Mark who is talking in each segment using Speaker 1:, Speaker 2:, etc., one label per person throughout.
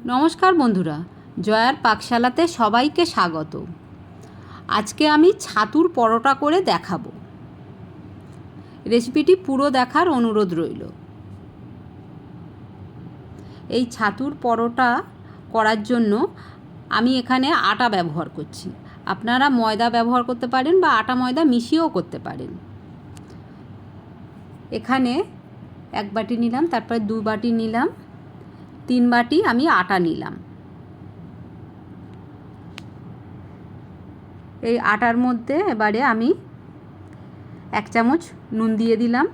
Speaker 1: নমস্কার বন্ধুরা, জয়ার পাকশালাতে সবাইকে স্বাগত। আজকে আমি ছাতুর পরোটা করে দেখাবো। রেসিপিটি পুরো দেখার অনুরোধ রইল। এই ছাতুর পরোটা করার জন্য আমি এখানে আটা ব্যবহার করছি। আপনারা ময়দা ব্যবহার করতে পারেন বা আটা ময়দা মিশিয়েও করতে পারেন। এখানে 1 বাটি নিলাম, তারপরে 2 বাটি নিলাম, 3 বাটি আমি আটা নিলাম। এই আটার মধ্যে এবারে আমি 1 চামচ নুন দিয়ে দিলাম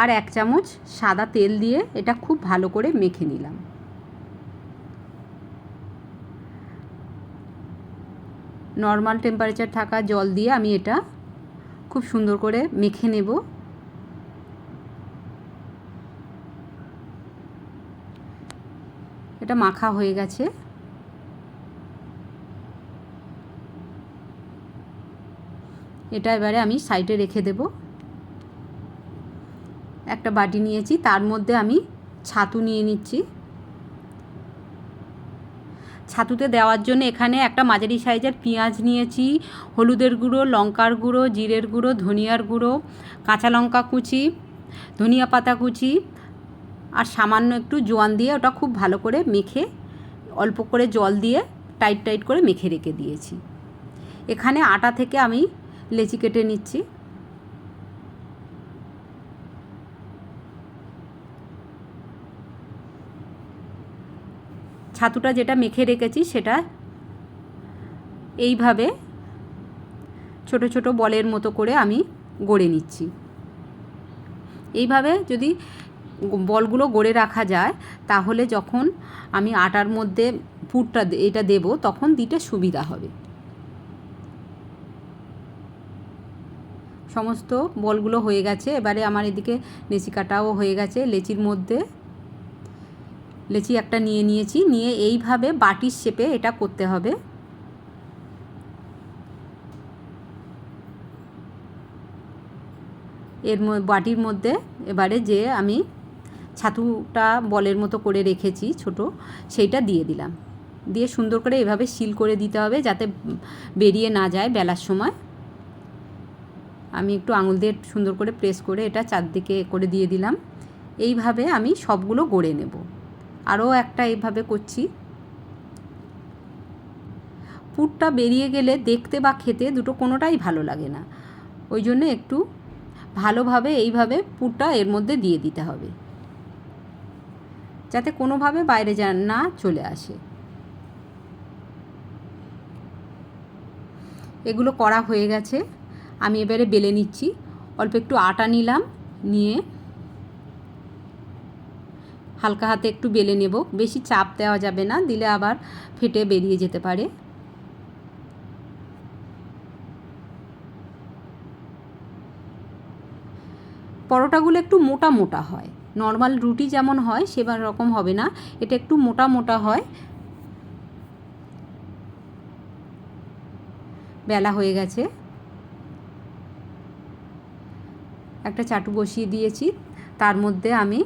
Speaker 1: আর 1 চামচ সাদা তেল দিয়ে এটা খুব ভালো করে মেখে নিলাম। নর্মাল টেম্পারেচার থাকা জল দিয়ে আমি এটা খুব সুন্দর করে মেখে নেব। এটা মাখা হয়ে গেছে। এটা এবারে আমি সাইডে রেখে দেব। একটা বাটি নিয়েছি, তার মধ্যে আমি ছাতু নিয়ে নিচ্ছি। ছাতুতে দেওয়ার জন্য এখানে একটা মাঝারি সাইজের পেঁয়াজ নিয়েছি, হলুদের গুঁড়ো, লঙ্কার গুঁড়ো, জিরের গুঁড়ো, ধনিয়ার গুঁড়ো, কাঁচা লঙ্কা কুচি, ধনিয়া পাতা কুচি আর সামান্য একটু জোয়ান দিয়ে ওটা খুব ভালো করে মেখে অল্প করে জল দিয়ে টাইট টাইট করে মেখে রেখে দিয়েছি। এখানে আটা থেকে আমি লেচি কেটে নিচ্ছি। ছাতুটা যেটা মেখে রেখেছি সেটা এইভাবে ছোট ছোট বলের মতো করে আমি গড়ে নিচ্ছি। এইভাবে যদি বলগুলো গড়ে রাখা যায় তাহলে যখন আমি আটার মধ্যে পুরটা এটা দেব তখন দিতে সুবিধা হবে। সমস্ত বলগুলো হয়ে গেছে। এবারে আমার এদিকে লেচি কাটাও হয়ে গেছে। লেচির মধ্যে লেচি একটা নিয়ে নিয়েছি, নিয়ে এইভাবে বাটির শেপে এটা করতে হবে। এর বাটির মধ্যে এবারে যে আমি ছাতুটা বলের মতো করে রেখেছি ছোট, সেইটা দিয়ে দিলাম। দিয়ে সুন্দর করে এভাবে সিল করে দিতে হবে যাতে বেরিয়ে না যায় বেলার সময়। আমি একটু আঙুল দিয়ে সুন্দর করে প্রেস করে এটা চারদিকে করে দিয়ে দিলাম। এইভাবে আমি সবগুলো গড়ে নেব। আরও একটা এইভাবে করছি। পুরটা বেরিয়ে গেলে দেখতে বা খেতে দুটো কোনোটাই ভালো লাগে না। ওই জন্য একটু ভালোভাবে এইভাবে পুরটা এর মধ্যে দিয়ে দিতে হবে যাতে কোনোভাবে বাইরে না চলে আসে। এগুলো করা হয়ে গেছে। আমি এবারে বেলে নিচ্ছি। অল্প একটু আটা নিলাম, নিয়ে হালকা হাতে একটু বেলে নেব। বেশি চাপ দেওয়া যাবে না, দিলে আবার ফেটে বেরিয়ে যেতে পারে। পরোটাগুলো একটু মোটা মোটা হয়, নর্মাল রুটি যেমন হয় সেবার রকম হবে না, এটা একটু মোটা মোটা হয়। বেলা হয়ে গেছে। একটা চাটু বসিয়ে দিয়েছি, তার মধ্যে আমি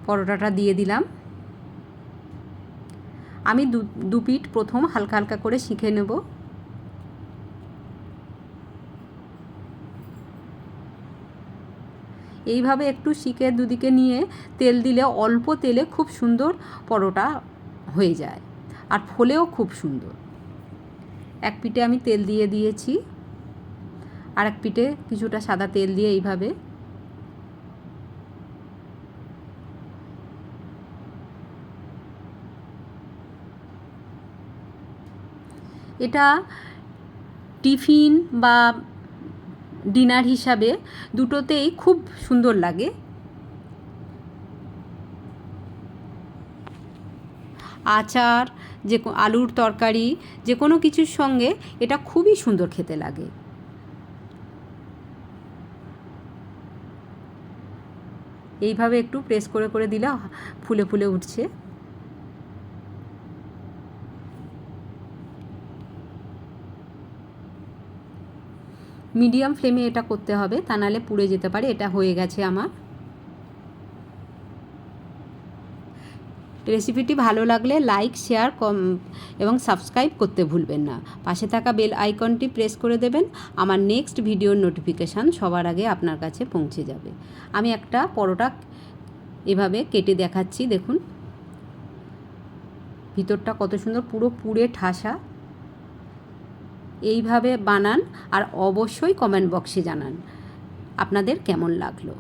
Speaker 1: পরোটাটা দিয়ে দিলাম। আমি দু পিঠ প্রথম হালকা হালকা করে শিখে নেব। এইভাবে একটু শিখে দুদিকে নিয়ে তেল দিলে অল্প তেলে খুব সুন্দর পরোটা হয়ে যায় আর ফোলেও খুব সুন্দর। এক পিঠে আমি তেল দিয়ে দিয়েছি, আর এক পিঠে কিছুটা সাদা তেল দিয়ে এইভাবে এটা টিফিন বা ডিনার হিসাবে দুটোতেই খুব সুন্দর লাগে। আচার, যে আলুর তরকারি, যে কোনো কিছুর সঙ্গে এটা খুবই সুন্দর খেতে লাগে। এইভাবে একটু প্রেস করে করে দিলে ফুলে ফুলে উঠছে। মিডিয়াম ফ্লেমে এটা করতে হবে, তা নাহলে পুড়ে যেতে পারে। এটা হয়ে গেছে আমার। রেসিপিটি ভালো লাগলে লাইক, শেয়ার, এবং সাবস্ক্রাইব করতে ভুলবেন না। পাশে থাকা বেল আইকনটি প্রেস করে দেবেন। আমার নেক্সট ভিডিওর নোটিফিকেশান সবার আগে আপনার কাছে পৌঁছে যাবে। আমি একটা পরোটা এভাবে কেটে দেখাচ্ছি, দেখুন ভিতরটা কত সুন্দর, পুরো পুড়ে ঠাসা। এইভাবে বানান আর অবশ্যই কমেন্ট বক্সে জানান আপনাদের কেমন লাগলো।